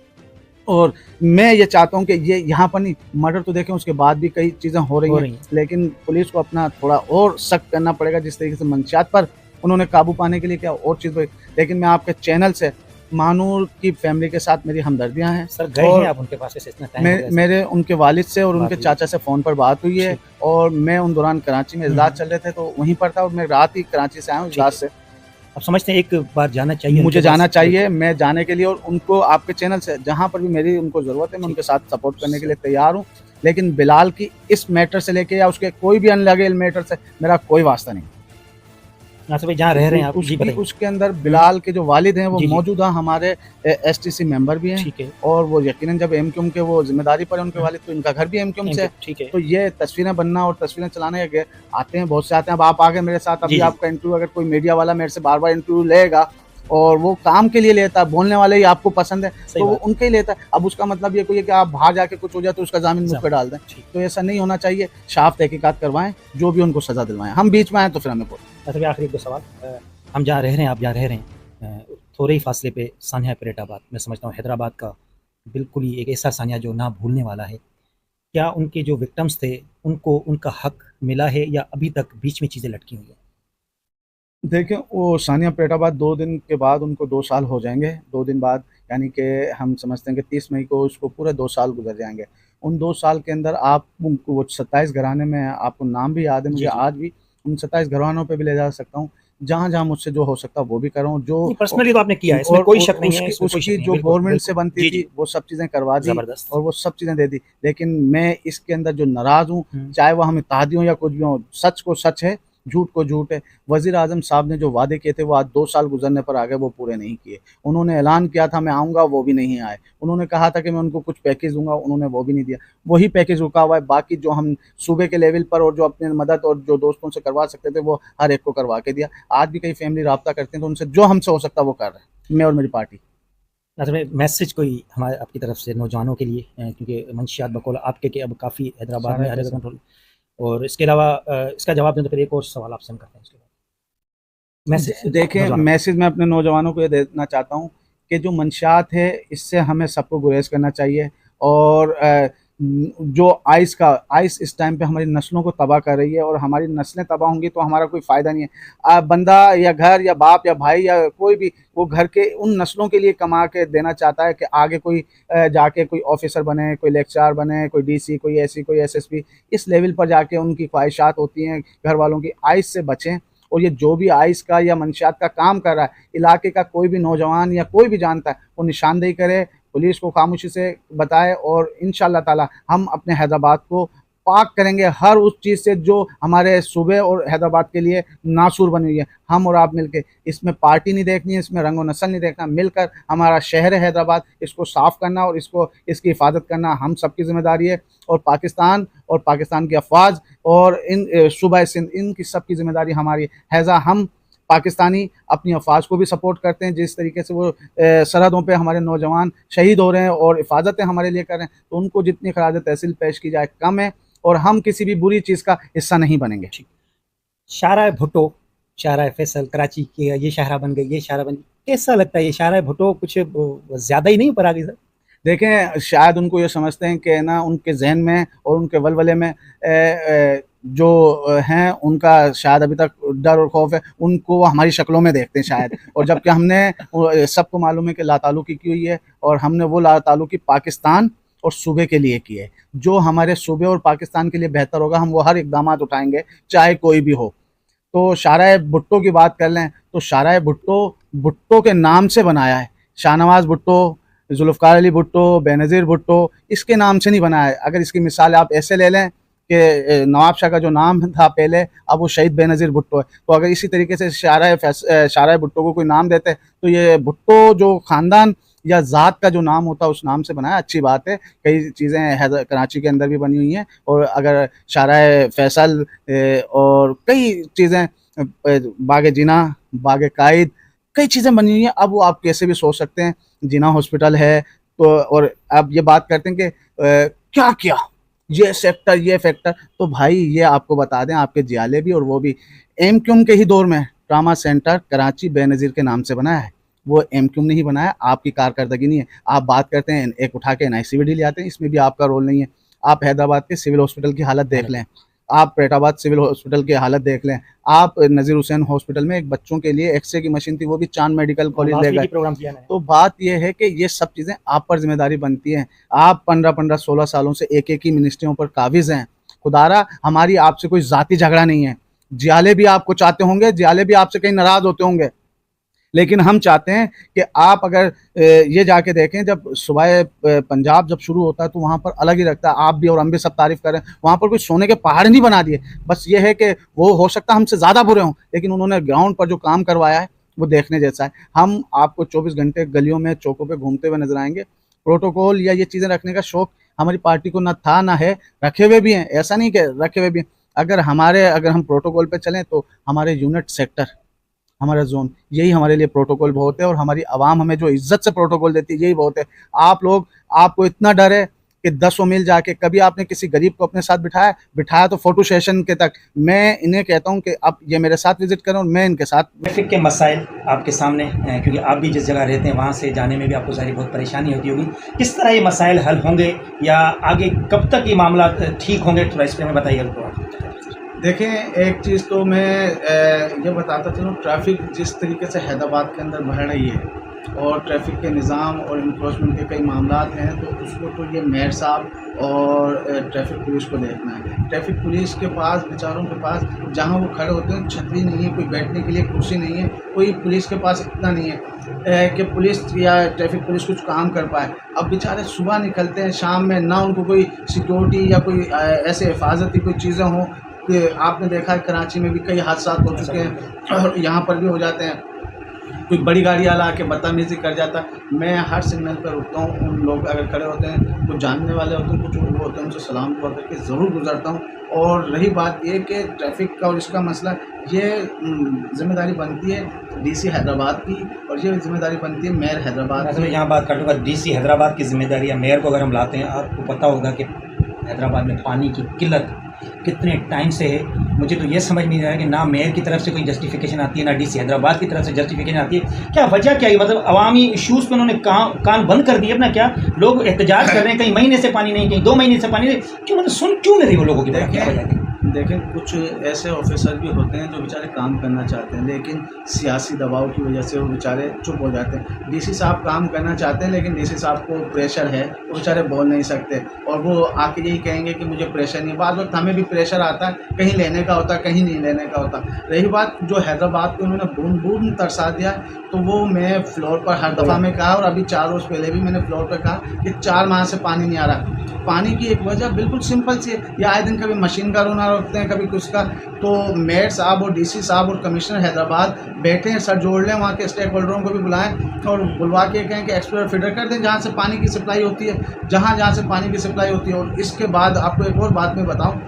और मैं ये चाहता हूँ कि ये यहाँ पर नहीं, मर्डर तो देखें उसके बाद भी कई चीज़ें हो रही हैं, लेकिन पुलिस को अपना थोड़ा और सख्त करना पड़ेगा। जिस तरीके से मंशियात पर उन्होंने काबू पाने के लिए क्या और चीज़ हुई। लेकिन मैं आपके चैनल से महानूर की फैमिली के साथ मेरी हमदर्दियाँ हैं। सर गए हैं आप उनके पास इतना टाइम? मेरे उनके वालिद से और उनके चाचा से फ़ोन पर बात हुई है और मैं उन दौरान कराची में इजलास चल रहे थे तो वहीं पर था और मैं रात ही कराची से आया हूँ इजलास से। अब समझते हैं एक बार जाना चाहिए, मुझे जाना चाहिए, मैं जाने के लिए और उनको आपके चैनल से जहाँ पर भी मेरी उनको ज़रूरत है मैं उनके साथ सपोर्ट करने के लिए तैयार हूँ। लेकिन बिलाल की इस मैटर से लेके या उसके कोई भी अनलगे मैटर से मेरा कोई वास्ता नहीं। नासिर भाई जहाँ रह रहे हैं आप, उसके अंदर बिलाल के जो वालिद हैं वो मौजूदा हमारे STC मेंबर भी हैं, ठीक है। और वो यकीनन जब MQM के वो जिम्मेदारी पर है उनके वालिद, तो इनका घर भी MQM से, ठीक है। तो ये तस्वीरें बनना और तस्वीरें चलाने के आते हैं, बहुत से आते हैं। अब आप आगे मेरे साथ, अभी आपका इंटरव्यू अगर कोई मीडिया वाला मेरे से बार बार इंटरव्यू लेगा और वो काम के लिए लेता है, बोलने वाले ही आपको पसंद है तो वो उनके ही लेता है। अब उसका मतलब ये कोई है कि आप बाहर जाके कुछ हो जाए तो उसका जामीन मुझ पर डाल दें, तो ऐसा नहीं होना चाहिए। साफ तहकीकात करवाएं, जो भी उनको सजा दिलवाएं, हम बीच में आए तो फिर हमें बोलें। आखिरी 2 सवाल, हम जहाँ रह रहे हैं, आप जहाँ रह रहे हैं, थोड़े ही फासले पे सानिया परेटाबाद, मैं समझता हूँ हैदराबाद का बिल्कुल ही एक ऐसा सानिया जो ना भूलने वाला है। क्या उनके जो विक्टिम्स थे, उनको उनका हक मिला है या अभी तक बीच में चीज़ें लटकी हुई हैं? देखिए, वो सानिया पेटाबाद 2 दिन के बाद उनको 2 साल हो जाएँगे, 2 दिन बाद, यानी कि हम समझते हैं कि 30 मई को उसको पूरे 2 साल गुज़र जाएँगे। उन 2 साल के अंदर आप उनको वो 27 घराने में आपको नाम भी याद है, मुझे जी, जी। आज भी उन 27 घरानों पे भी ले जा सकता हूँ। जहाँ-जहाँ मुझसे जो हो सकता है वो भी कर रहा हूँ, जो नहीं, पर्सनली तो आपने किया है, इसमें और कोई शक नहीं है, उसकी इसमें कोई शक उसकी नहीं है। जो बिल्कुल, गवर्नमेंट से बिल्कुल। बनती जी, थी, जी। वो सब चीज़ें करवा दी ज़बरदस्त। और वो सब चीज़ें दे दी। लेकिन मैं इसके अंदर जो नाराज़ हूँ, हुँ। चाहे वो हम इत्तेहादी हों या कुछ भी हों, सच को सच है, झूठ को झूठ है। वज़ीर-ए-आज़म साहब ने जो वादे किए थे, वो आज 2 साल गुज़रने पर आ गए, वो पूरे नहीं किए। उन्होंने ऐलान किया था मैं आऊँगा, वो भी नहीं आए। उन्होंने कहा था कि मैं उनको कुछ पैकेज दूँगा, उन्होंने वो भी नहीं दिया। वही पैकेज रुका हुआ है, बाकी जो हम सूबे के लेवल पर और जो अपनी मदद और जो दोस्तों से करवा सकते थे, वो हर एक को करवा के दिया। आज भी कई फैमिली राब्ता करते हैं, तो उनसे जो हमसे हो सकता है, वो कर रहे हैं, मैं और मेरी पार्टी। अच्छा, में मैसेज कोई हमारे आपकी तरफ से नौजवानों के लिए, क्योंकि मंशियात बकौल आपके के अब काफ़ी हैदराबाद सारा में हर पैसा जगह कंट्रोल, और इसके अलावा इसका जवाब दें तो फिर एक और सवाल आपसे हम करते हैं इसके बाद। मैसेज देखिए, नौजवानों को। मैसेज मैं अपने नौजवानों को ये देना चाहता हूँ कि जो मंशियात है, इससे हमें सबको गुरेज़ करना चाहिए और जो आइस इस टाइम पे हमारी नस्लों को तबाह कर रही है और हमारी नस्लें तबाह होंगी तो हमारा कोई फ़ायदा नहीं है। बंदा या घर या बाप या भाई या कोई भी, वो घर के उन नस्लों के लिए कमा के देना चाहता है कि आगे कोई जाके कोई ऑफ़िसर बने, कोई लेक्चरार बने, कोई डीसी, कोई एससी, कोई एसएसपी, इस लेवल पर जाके उनकी ख्वाहिशात होती हैं घर वालों की। आइस से बचें और ये जो भी आइस का या मंशियात का काम कर रहा है, इलाके का कोई भी नौजवान या कोई भी जानता है, वो निशानदेही करे, पुलिस को खामोशी से बताए और इंशाअल्लाह ताला हम अपने हैदराबाद को पाक करेंगे हर उस चीज़ से जो हमारे सूबे और हैदराबाद के लिए नासूर बनी हुई है। हम और आप मिलके, इसमें पार्टी नहीं देखनी है, इसमें रंग और नस्ल नहीं देखना, मिलकर हमारा शहर है हैदराबाद, इसको साफ़ करना और इसकी हिफाज़त करना हम सबकी ज़िम्मेदारी है और पाकिस्तान की अफ़वाज और सूबा सिंध, इनकी सबकी ज़िम्मेदारी हमारी है। हैज़ा हम पाकिस्तानी अपनी अफ़वाज को भी सपोर्ट करते हैं, जिस तरीके से वो सरहदों पे हमारे नौजवान शहीद हो रहे हैं और हिफाज़तें हमारे लिए कर रहे हैं, तो उनको जितनी खराज तहसील पेश की जाए कम है और हम किसी भी बुरी चीज़ का हिस्सा नहीं बनेंगे। शाहराह भुट्टो, शाहराह फैसल, कराची की ये शाहरा बन गई, ये शाहरा बन गई। कैसा लगता है ये शाहराह भुट्टो कुछ ज़्यादा ही नहीं ऊपर आ गई सर? देखें, शायद उनको ये समझते हैं कि ना उनके ज़हन में और उनके वलवले में जो हैं उनका शायद अभी तक डर और खौफ है, उनको वो हमारी शक्लों में देखते हैं शायद। और जबकि हमने सबको मालूम है कि लातालुकी की हुई है और हमने वो लातालुकी पाकिस्तान और सूबे के लिए की है। जो हमारे सूबे और पाकिस्तान के लिए बेहतर होगा, हम वो हर इक़दामात उठाएँगे, चाहे कोई भी हो। तो शाहराह भुट्टो की बात कर लें, तो शाहराह भुट्टो के नाम से बनाया है। शाहनवाज़ भुट्टो, ज़ुल्फ़िकार अली भुट्टो, बेनज़ीर भुट्टो, इसके नाम से नहीं बना है। अगर इसकी मिसाल आप ऐसे ले लें कि नवाब शाह का जो नाम था पहले, अब वो शहीद बेनज़ीर भुट्टो है। तो अगर इसी तरीके से शाहराह भुट्टो को कोई नाम देते, तो ये भुट्टो जो ख़ानदान या ज़ात का जो नाम होता है, उस नाम से बना है, अच्छी बात है। कई चीज़ें कराची के अंदर भी बनी हुई हैं और अगर शाहराह फैसल और कई चीज़ें, बाग जिना, बाग कायद, कई चीज़ें बनी हुई हैं। अब वो आप कैसे भी सोच सकते हैं, जिना हॉस्पिटल है, तो और अब ये बात करते हैं कि क्या किया, ये सेक्टर, ये फैक्टर, तो भाई ये आपको बता दें, आपके जियाले भी और वो भी एमक्यूएम के ही दौर में ट्रामा सेंटर कराची बेनज़ीर के नाम से बनाया है। वो एमक्यूएम ने ही बनाया, आपकी कारकर्दगी नहीं है। आप बात करते हैं, एक उठा के एनआईसीवीडी ले आते हैं, इसमें भी आपका रोल नहीं है। आप हैदराबाद के सिविल हॉस्पिटल की हालत देख लें, आप पेटाबाद सिविल हॉस्पिटल की हालत देख लें, आप नज़ीर हुसैन हॉस्पिटल में एक बच्चों के लिए एक्सरे की मशीन थी, वो भी चांद मेडिकल कॉलेज ले गए। प्रोग्राम किया है। तो बात ये है कि ये सब चीज़ें आप पर ज़िम्मेदारी बनती हैं। आप 15-15, 16 सालों से एक-एक ही मिनिस्ट्रियों पर काबिज़ हैं। खुदारा हमारी आपसे कोई ज़ाती झगड़ा नहीं है। जियाले भी आपको चाहते होंगे, जियाले भी आपसे कहीं नाराज़ होते होंगे। लेकिन हम चाहते हैं कि आप अगर ये जाके देखें, जब सूबाए पंजाब जब शुरू होता है तो वहाँ पर अलग ही लगता है। आप भी और हम भी सब तारीफ़ करें, वहाँ पर कोई सोने के पहाड़ नहीं बना दिए। बस ये है कि वो हो सकता है हमसे ज़्यादा बुरे हों, लेकिन उन्होंने ग्राउंड पर जो काम करवाया है वो देखने जैसा है। हम आपको 24 घंटे गलियों में, चौकों पे घूमते हुए नज़र आएँगे। प्रोटोकॉल या ये चीज़ें रखने का शौक़ हमारी पार्टी को ना था ना है, रखे हुए भी हैं, ऐसा नहीं कि रखे हुए भी हैं। अगर हम प्रोटोकॉल पे चलें तो हमारे यूनिट, सेक्टर, हमारा ज़ोन, यही हमारे लिए प्रोटोकॉल बहुत है और हमारी आवाम हमें जो इज़्ज़त से प्रोटोकॉल देती है, यही बहुत है। आप लोग, आपको इतना डर है कि 10 मील जाके कभी आपने किसी गरीब को अपने साथ बिठाया तो फोटो सेशन के तक। मैं इन्हें कहता हूं कि आप ये मेरे साथ विजिट करें और मैं इनके साथ। ट्रैफिक के मसाइल आपके सामने, क्योंकि आप भी जिस जगह रहते हैं वहाँ से जाने में भी आपको सारी बहुत परेशानी होती होगी, किस तरह ये मसाइल हल होंगे या आगे कब तक ये मामला ठीक होंगे, थोड़ा इस पर हमें बताइए। देखें, एक चीज़ तो मैं ये बताता चलूँ, ट्रैफिक जिस तरीके से हैदराबाद के अंदर बढ़ रही है और ट्रैफिक के निज़ाम और इन्फोर्समेंट के कई मामला हैं, तो उसको तो ये मेयर साहब और ट्रैफिक पुलिस को देखना है। ट्रैफिक पुलिस के पास, बेचारों के पास, जहाँ वो खड़े होते हैं छतरी नहीं है, कोई बैठने के लिए कुर्सी नहीं है, कोई पुलिस के पास इतना नहीं है कि पुलिस या ट्रैफिक पुलिस कुछ काम कर पाए। अब बेचारे सुबह निकलते हैं, शाम में ना उनको कोई सिक्योरिटी या कोई ऐसे हिफाजती कोई चीज़ें हों। कि आपने देखा है कराची में भी कई हादसा हो चुके हैं और यहाँ पर भी हो जाते हैं। कोई बड़ी गाड़ी वाला आके बदतमीज़ी कर जाता है। मैं हर सिग्नल पर रुकता हूँ, उन लोग अगर खड़े होते हैं, कुछ जानने वाले होते हैं, कुछ वो होते हैं, उनसे सलाम दुआ करके ज़रूर गुजरता हूँ। और रही बात ये कि ट्रैफिक का और इसका मसला, ये जिम्मेदारी बनती है DC हैदराबाद की और ये जिम्मेदारी बनती है मेयर हैदराबाद की। यहाँ बात कर लूँगा, DC हैदराबाद की जिम्मेदारी या मेयर को अगर हम लाते हैं, आपको पता होगा कि हैदराबाद में पानी की किल्लत कितने टाइम से है। मुझे तो ये समझ नहीं आ रहा है कि ना मेयर की तरफ से कोई जस्टिफिकेशन आती है, ना DC हैदराबाद की तरफ से जस्टिफिकेशन आती है। क्या वजह क्या है? मतलब अवामी इशूज़ पे उन्होंने कान बंद कर दिए अपना। क्या लोग एहतजाज कर रहे हैं, कहीं महीने से पानी नहीं, कहीं 2 महीने से पानी नहीं, क्यों? मतलब सुन क्यों नहीं रही वो लोगों की बात? क्या वजह है? देखें, कुछ ऐसे ऑफिसर भी होते हैं जो बेचारे काम करना चाहते हैं, लेकिन सियासी दबाव की वजह से वो बेचारे चुप हो जाते हैं। DC साहब काम करना चाहते हैं, लेकिन DC साहब को प्रेशर है, वो बेचारे बोल नहीं सकते और वो आके यही कहेंगे कि मुझे प्रेशर नहीं। बाद वक्त हमें भी प्रेशर आता है, कहीं लेने का होता, कहीं नहीं लेने का होता। रही बात जो हैदराबाद को उन्होंने बूंद बूंद तरसा दिया, तो वो मैं फ्लोर पर हर दफ़ा में कहा और अभी 4 रोज़ पहले भी मैंने फ्लोर पर कहा कि 4 माह से पानी नहीं आ रहा। पानी की एक वजह बिल्कुल सिंपल सी है, या आए दिन कभी मशीन का रोना रखते हैं, कभी कुछ का। तो मेयर साहब और DC साहब और कमिश्नर हैदराबाद बैठे हैं, सर जोड़ लें, वहाँ के स्टेक होल्डरों को भी बुलाएं और बुलवा के कहें कि एक्सप्लोर फीडर कर दें जहाँ से पानी की सप्लाई होती है, जहाँ से पानी की सप्लाई होती है। और इसके बाद आपको एक और बात मैं बताऊँ,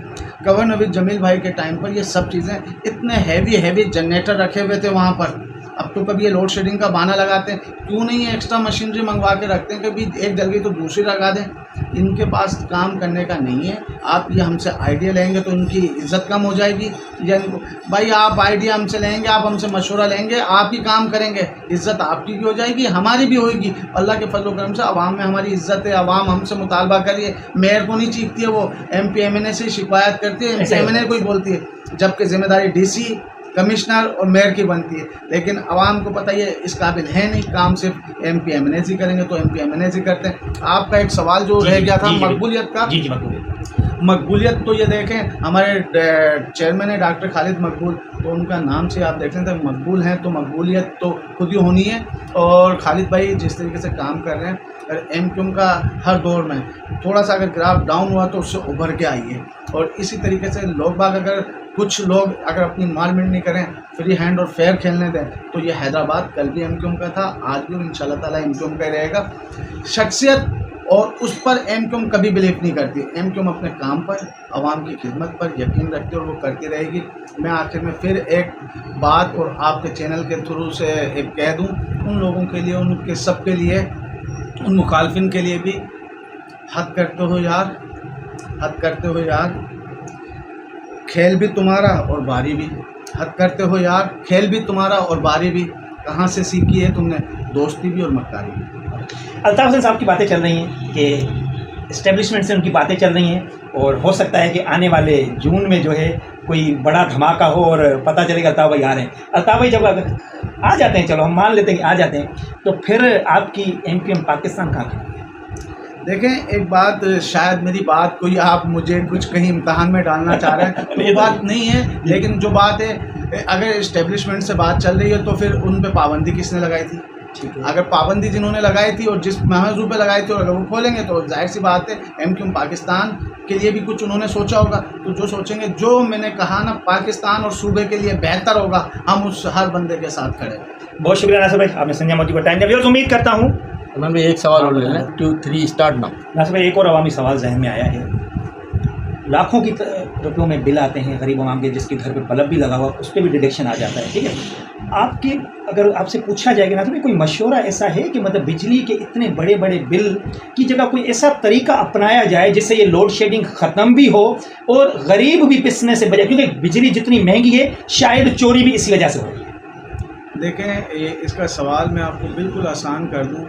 गवर्नर नवीद जमील भाई के टाइम पर ये सब चीज़ें, इतने हैवी जनरेटर रखे हुए थे वहाँ पर। अब तो कभी ये लोड शेडिंग का बहाना लगाते हैं, क्यों नहीं है एक्स्ट्रा मशीनरी मंगवा के रखते हैं, कभी एक जल गई तो दूसरी लगा दें। इनके पास काम करने का नहीं है। आप ये हमसे आइडिया लेंगे तो इनकी इज्जत कम हो जाएगी, या इनको भाई आप आइडिया हमसे लेंगे, आप हमसे मशवरा लेंगे, आप ही काम करेंगे, इज्जत आपकी भी हो जाएगी, हमारी भी होगी। अल्लाह के फजल करम से अवाम में हमारी इज्जत है, अवाम हमसे मुतालबा करिए। मेयर को नहीं चीखती है, वो MP MNA से शिकायत करती है, MP MNA को ही बोलती है, जबकि जिम्मेदारी DC कमिश्नर और मेयर की बनती है। लेकिन आवाम को पता ही है इस काबिल है नहीं, काम सिर्फ MP MNA ही करेंगे, तो MP MNA ही करते हैं। आपका एक सवाल जो रह गया था मकबूलियत का, मकबूलियत तो ये देखें, हमारे चेयरमैन है डॉक्टर खालिद मकबूल, तो उनका नाम से आप देख लें मकबूल हैं, तो मकबूलियत तो खुद ही होनी है। और खालिद भाई जिस तरीके से काम कर रहे हैं, MQM का हर दौर में थोड़ा सा अगर ग्राफ डाउन हुआ तो उससे उभर के आई है। और इसी तरीके से लोग बाग, अगर कुछ लोग अगर अपनी मालमेंट नहीं करें, फ्री हैंड और फेयर खेलने दें, तो ये हैदराबाद कल भी MQM का था, आज भी इंशाल्लाह ताला MQM का ही रहेगा। शख्सियत और उस पर MQM कभी बिलीव नहीं करती। MQM अपने काम पर, आवाम की खिदमत पर यकीन रखती है और वो करती रहेगी। मैं आखिर में फिर एक बात और आपके चैनल के थ्रू से एक कह दूँ, उन लोगों के लिए, उनके सब के लिए, उन मुखालफिन के लिए भी, हद करते हो यार, हद करते हो यार, खेल भी तुम्हारा और बारी भी। हद करते हो यार, खेल भी तुम्हारा और बारी भी। कहाँ से सीखी है तुमने दोस्ती भी और मक्कारी भी? अल्ताफ हुसैन साहब की बातें चल रही हैं कि इस्टेब्लिशमेंट से उनकी बातें चल रही हैं, और हो सकता है कि आने वाले जून में जो है कोई बड़ा धमाका हो और पता चलेगा अल्ताफ भाई आ रहे हैं। अल्ताफ भाई जब अगर आ जाते हैं, चलो हम मान लेते हैं कि आ जाते हैं, तो फिर आपकी MQM पाकिस्तान कहाँ खड़ी है? देखें, एक बात, शायद मेरी बात कोई आप मुझे कुछ कहीं इम्तहान में डालना चाह रहे हैं, तो वो बात नहीं है। लेकिन जो बात है, अगर इस्टेब्लिशमेंट से बात चल रही है तो फिर उन पे पाबंदी किसने लगाई थी? अगर पाबंदी जिन्होंने लगाई थी और जिस महजू पे लगाई थी, और अगर वो खोलेंगे तो जाहिर सी बात है MQM पाकिस्तान के लिए भी कुछ उन्होंने सोचा होगा। तो जो सोचेंगे, जो मैंने कहा ना, पाकिस्तान और सूबे के लिए बेहतर होगा, हम उस हर बंदे के साथ खड़े हैं। बहुत शुक्रिया नासिर भाई, आपने संजय मोदी को टाइम दिया। उम्मीद करता हूँ मैम एक सवाल और ले लें, 2 3 स्टार्ट नाउ। नासिर भाई, एक और अवामी सवाल जहन में आया है। लाखों की रुपयों में बिल आते हैं गरीब आवाम के, जिसके घर पे बल्ब भी लगा हुआ उस पर भी डिडक्शन आ जाता है, ठीक है। आपकी अगर आपसे पूछा जाएगा ना तो कोई मशवरा ऐसा है कि मतलब बिजली के इतने बड़े बड़े बिल की जगह कोई ऐसा तरीका अपनाया जाए जिससे ये लोड शेडिंग ख़त्म भी हो और गरीब भी पिसने से बचे, क्योंकि बिजली जितनी महंगी है शायद चोरी भी इसी वजह से हो रही है। देखें, ये इसका सवाल मैं आपको बिल्कुल आसान कर दूं।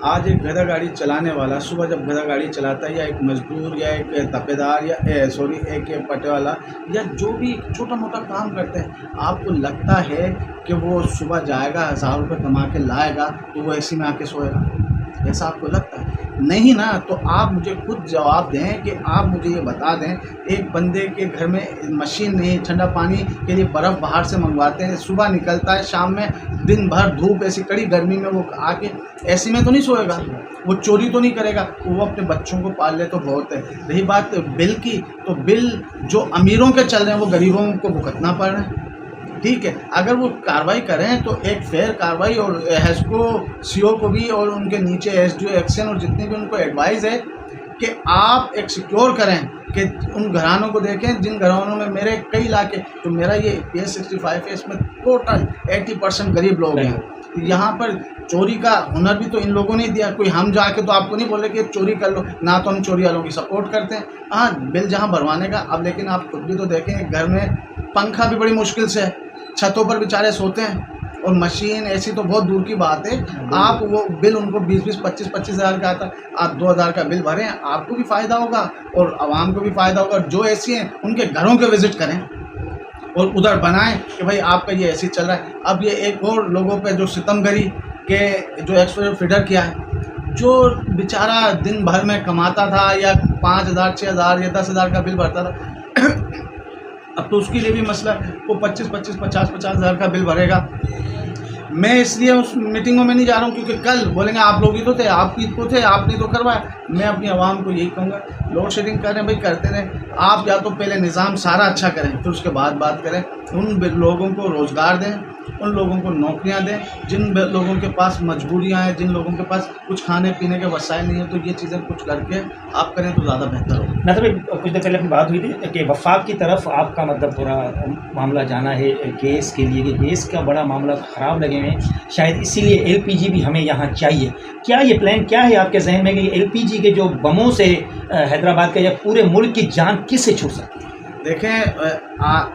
आज एक गधा गाड़ी चलाने वाला सुबह जब गधा गाड़ी चलाता है, या एक मजदूर या एक तपेदार या एक पटे वाला या जो भी छोटा मोटा काम करते हैं, आपको लगता है कि वो सुबह जाएगा 1000 रुपये कमा के लाएगा तो वो एसी में आके सोएगा? ऐसा आपको लगता है? नहीं ना। तो आप मुझे खुद जवाब दें कि आप मुझे ये बता दें, एक बंदे के घर में मशीन नहीं, ठंडा पानी के लिए बर्फ़ बाहर से मंगवाते हैं, सुबह निकलता है, शाम में दिन भर धूप ऐसी कड़ी गर्मी में वो आके एसी में तो नहीं सोएगा, वो चोरी तो नहीं करेगा, वो अपने बच्चों को पाल ले तो बहुत है। रही बात बिल की, तो बिल जो अमीरों के चल रहे हैं वो गरीबों को भुगतना पड़ रहा है, ठीक है। अगर वो कार्रवाई करें तो एक फेयर कार्रवाई, और हेस्को सीओ को भी और उनके नीचे एसडीओ एक्शन और जितने भी उनको एडवाइस है कि आप एक सिक्योर करें कि उन घरानों को देखें जिन घरानों में मेरे कई इलाके, तो मेरा ये PS65 है, इसमें टोटल 80% गरीब लोग हैं। यहाँ पर चोरी का हुनर भी तो इन लोगों ने दिया, कोई हम जाके तो आपको नहीं बोले कि चोरी कर लो ना, तो हम चोरी वालों की सपोर्ट करते हैं। हाँ, बिल जहाँ भरवाने का, अब लेकिन आप खुद भी तो देखें, घर में पंखा भी बड़ी मुश्किल से है, छतों पर बेचारे सोते हैं, और मशीन ऐसी तो बहुत दूर की बात है। आप वो बिल उनको 20-20, 25-25 हज़ार का आता, आप 2000 का बिल भरें, आपको भी फ़ायदा होगा और आवाम को भी फ़ायदा होगा। जो एसी हैं उनके घरों के विज़िट करें और उधर बनाएं कि भाई आपका ये एसी चल रहा है। अब ये एक और लोगों पे जो सितमगरी के जो एक्सपोजर फीडर किया है, जो बेचारा दिन भर में कमाता था या 5000, 6000 या 10,000 का बिल भरता था, अब तो उसके लिए भी मसला, वो 25-25, 50-50 हज़ार का बिल भरेगा। मैं इसलिए उस मीटिंगों में नहीं जा रहा हूँ क्योंकि कल बोलेंगे आप लोग ही तो थे, आप ही तो थे, आपने तो करवाया। मैं अपनी आवाम को यही कहूँगा, लोड शेडिंग करें भाई, करते रहें। आप या तो पहले निज़ाम सारा अच्छा करें, फिर उसके बाद बात करें। उन लोगों को रोज़गार दें, उन लोगों को नौकरियां दें, जिन लोगों के पास मजबूरियां हैं, जिन लोगों के पास कुछ खाने पीने के वसाइल नहीं है, तो ये चीज़ें कुछ करके आप करें तो ज़्यादा बेहतर होगा। ना तो कुछ देर पहले अपनी बात हुई थी कि वफाक की तरफ आपका मतलब पूरा मामला जाना है गैस के लिए, कि गैस का बड़ा मामला ख़राब लगे हुए हैं, शायद इसीलिए LPG भी हमें यहाँ चाहिए। क्या ये प्लान क्या है आपके जहन में कि LPG के जो बमों से हैदराबाद का या पूरे मुल्क की जान किससे छूट सकती है? देखें,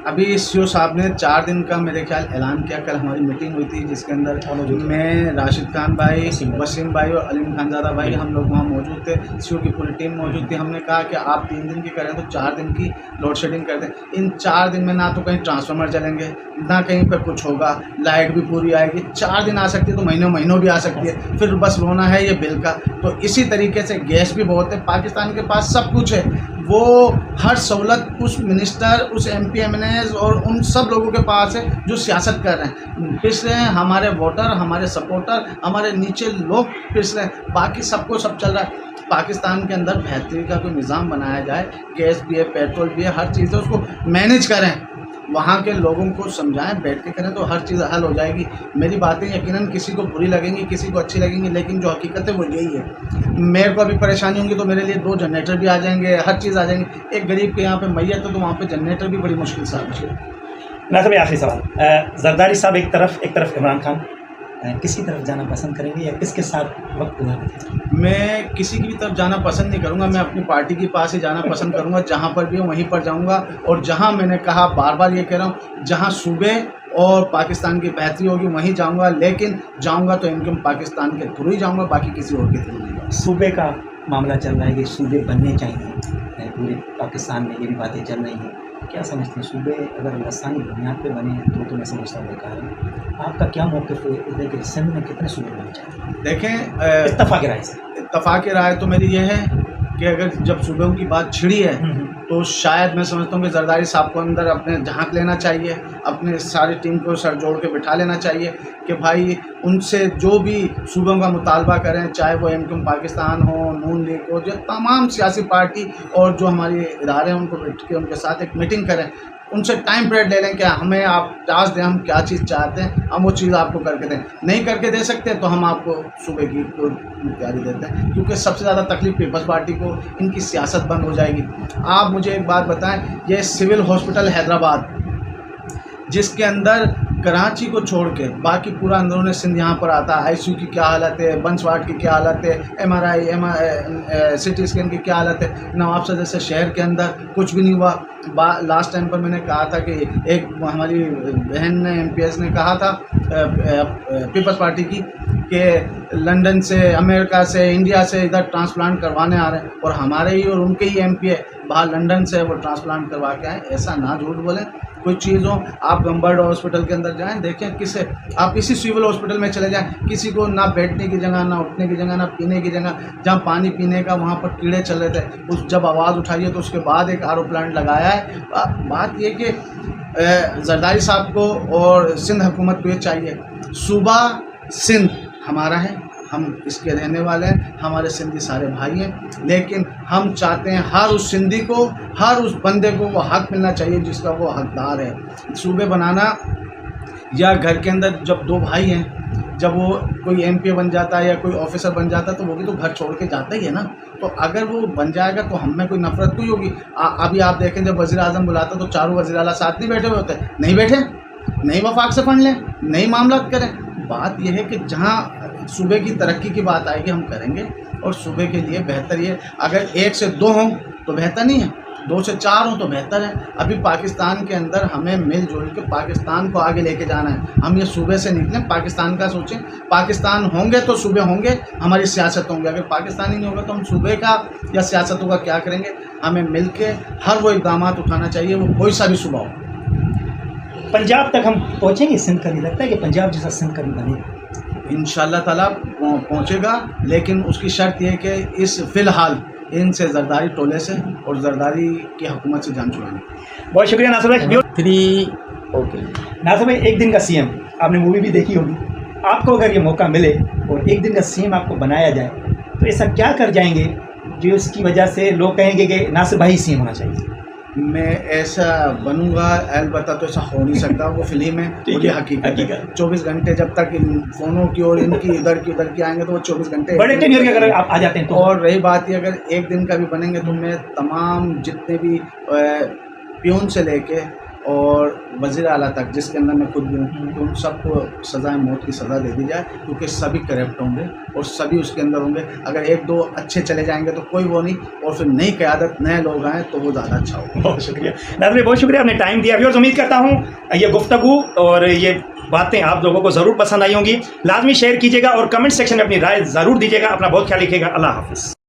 अभी सीओ साहब ने 4 दिन का मेरे ख्याल ऐलान किया। कल हमारी मीटिंग हुई थी जिसके अंदर मैं, राशिद खान भाई, वसीम भाई और अलीम खानज़ादा भाई, हम लोग वहाँ मौजूद थे, सीओ की पूरी टीम मौजूद थी। हमने कहा कि आप 3 दिन की करें तो 4 दिन की लोड शेडिंग कर दें। इन 4 दिन में ना तो कहीं ट्रांसफार्मर चलेंगे, ना कहीं पर कुछ होगा, लाइट भी पूरी आएगी। 4 दिन आ सकती है तो महीनों भी आ सकती है, फिर बस रोना है ये बिल का। तो इसी तरीके से गैस भी बहुत है, पाकिस्तान के पास सब कुछ है, वो हर सहूलत उस मिनिस्टर, उस MP MNAs और उन सब लोगों के पास है जो सियासत कर रहे हैं। पिस रहे हैं हमारे वोटर, हमारे सपोर्टर, हमारे नीचे लोग पिस रहे हैं, बाकी सबको सब चल रहा है। पाकिस्तान के अंदर बेहतरी का कोई निज़ाम बनाया जाए, गैस भी है, पेट्रोल भी है, हर चीज़ है, उसको मैनेज करें, वहाँ के लोगों को समझाएं, बैठ के करें तो हर चीज़ हल हो जाएगी। मेरी बातें यकीनन किसी को बुरी लगेंगी, किसी को अच्छी लगेंगी, लेकिन जो हकीकत है वो यही है। मेरे को अभी परेशानी होंगी तो मेरे लिए 2 जनरेटर भी आ जाएंगे, हर चीज़ आ जाएंगी। एक गरीब के यहाँ पे मैयत है तो वहाँ पे जनरेटर भी बड़ी मुश्किल से आ जाएगी। ना भाई आखिरी सवाल, जरदारी साहब एक तरफ इमरान खान, किसकी तरफ जाना पसंद करेंगे या किसके साथ वक्त गुजारेंगे? मैं किसी की भी तरफ जाना पसंद नहीं करूंगा, मैं अपनी पार्टी के पास ही जाना पसंद करूंगा। जहां पर भी हूँ वहीं पर जाऊंगा, और जहां मैंने कहा, बार बार ये कह रहा हूँ, जहां सूबे और पाकिस्तान की बेहतरी होगी वहीं जाऊंगा, लेकिन जाऊंगा तो इनकम पाकिस्तान के थ्रू ही जाऊंगा, बाकी किसी और के थ्रू नहीं। सूबे का मामला चल रहा है कि सूबे बनने चाहिए पूरे पाकिस्तान में, ये भी बातें चल रही हैं। क्या समझते हैं, सूबे अगर लसानी बुनियाद पे बने तो मैं समझता हूँ बेकार है। आपका क्या मौक़िफ़ है कि सिंध में कितने सूबे बनने चाहिए? देखें, इत्तफ़ाक़ राय से, इत्तफ़ाक़ राय तो मेरी ये है कि अगर जब सूबों की बात छिड़ी है तो शायद मैं समझता हूँ कि जरदारी साहब को अंदर अपने झांक लेना चाहिए, अपने सारी टीम को सर जोड़ के बिठा लेना चाहिए कि भाई उनसे जो भी सूबों का मुतालबा करें, चाहे वो इनकम पाकिस्तान हो, नून लीग हो, जो तमाम सियासी पार्टी और जो हमारे इदारे हैं उनको बैठ के उनके साथ एक मीटिंग करें, उनसे टाइम पीरियड ले लें कि हमें आप टास्क दें, हम क्या चीज़ चाहते हैं, हम वो चीज़ आपको करके दें। नहीं करके दे सकते तो हम आपको सुबह की कोई तैयारी देते हैं, क्योंकि सबसे ज़्यादा तकलीफ पीपल्स पार्टी को, इनकी सियासत बंद हो जाएगी। आप मुझे एक बात बताएं, ये सिविल हॉस्पिटल हैदराबाद जिसके अंदर कराची को छोड़ के बाकी पूरा अंदरूनी सिंध यहाँ पर आता है, आईसीयू की क्या हालत है, बंसवाड़ की क्या हालत है, एमआरआई सिटी स्कैन की क्या हालत है, नवाबशा जैसे शहर के अंदर कुछ भी नहीं हुआ। लास्ट टाइम पर मैंने कहा था कि एक हमारी बहन ने एमपीएस ने कहा था पीपल्स पार्टी की कि लंदन से, अमेरिका से, इंडिया से इधर ट्रांसप्लांट करवाने आ रहे हैं, और हमारे ही और उनके ही एमपीए बाहर लंदन से वो ट्रांसप्लांट करवा के आए। ऐसा ना झूठ बोलें। कोई चीज़ हो, आप गंबर्ड हॉस्पिटल के अंदर जाएं, देखें किसे, आप किसी सिविल हॉस्पिटल में चले जाएं, किसी को ना बैठने की जगह, ना उठने की जगह, ना पीने की जगह, जहां पानी पीने का वहां पर कीड़े चल रहे थे, उस जब आवाज़ उठाई है तो उसके बाद एक आरओ प्लांट लगाया है। बात ये कि जरदारी साहब को और सिंध हुकूमत को ये चाहिए, सूबा सिंध हमारा है, हम इसके रहने वाले हैं, हमारे सिंधी सारे भाई हैं, लेकिन हम चाहते हैं हर उस सिंधी को, हर उस बंदे को वो हक मिलना चाहिए जिसका वो हकदार है। सूबे बनाना या घर के अंदर जब दो भाई हैं, जब वो कोई एमपी बन जाता है या कोई ऑफिसर बन जाता है तो वो भी तो घर छोड़ के जाता ही है ना। तो अगर वो बन जाएगा तो हम में कोई नफरत कोई होगी। अभी आप देखें जब वज़ीर आज़म बुलाता तो चारों वज़ीर आला साथ नहीं बैठे हुए होते, नहीं बैठे, नहीं वफाक से फंड लें, नहीं मामला करें। बात यह है कि जहाँ सूबे की तरक्की की बात आएगी हम करेंगे, और सूबे के लिए बेहतर ये, अगर 1 से 2 हों तो बेहतर नहीं है, 2 से 4 हों तो बेहतर है। अभी पाकिस्तान के अंदर हमें मिलजुल के पाकिस्तान को आगे लेके जाना है। हम ये सूबे से निकलें, पाकिस्तान का सोचें। पाकिस्तान होंगे तो सूबे होंगे, हमारी सियासत होंगे। अगर पाकिस्तान ही नहीं होगा तो हम सूबे का या सियासतों का क्या करेंगे। हमें मिल के हर वो इक़दाम उठाना चाहिए, वो कोई सा भी सूबा हो। पंजाब तक हम पहुँचेंगे, सिंध का नहीं लगता है कि पंजाब जैसा सिंध कभी बनेगा? इंशाअल्लाह ताला पहुँचेगा, लेकिन उसकी शर्त यह है कि इस फ़िलहाल इनसे जरदारी टोले से और जरदारी की हुकूमत से जान छुड़ानी। बहुत शुक्रिया नासिर भाई। ओके नासिर भाई, एक दिन का सीएम, आपने मूवी भी देखी होगी, आपको अगर ये मौका मिले और एक दिन का सीएम आपको बनाया जाए तो ऐसा क्या कर जाएंगे जो इसकी वजह से लोग कहेंगे कि नासिर भाई सीएम होना चाहिए? मैं ऐसा बनूंगा, अलबत्ता तो ऐसा हो नहीं सकता, वो फिल्म है, वो हकीकत है। 24 घंटे जब तक इन फ़ोनों की और इनकी इधर की उधर की आएंगे तो वो 24 घंटे बड़े टेन्योर के अगर आप आ जाते हैं तो। और रही बात ये, अगर एक दिन का भी बनेंगे तो मैं तमाम जितने भी प्यून से लेके और वज़ीर आला तक, जिसके अंदर मैं खुद भी हूँ, तो उन सबको सज़ाए मौत की सज़ा दे दी जाए, क्योंकि सभी करप्ट होंगे और सभी उसके अंदर होंगे। अगर 1-2 अच्छे चले जाएंगे तो कोई वो नहीं, और फिर नई क़यादत, नए लोग आएँ तो वो ज़्यादा अच्छा होगा। बहुत शुक्रिया नाज़िर भाई, बहुत शुक्रिया, आपने टाइम दिया। व्यूअर्स, उम्मीद करता हूँ ये गुफ्तगू और ये बातें आप लोगों को ज़रूर पसंद आई होंगी। लाजमी शेयर कीजिएगा और कमेंट सेक्शन में अपनी राय ज़रूर दीजिएगा। अपना बहुत ख्याल रखिएगा। अल्लाह हाफ़िज़।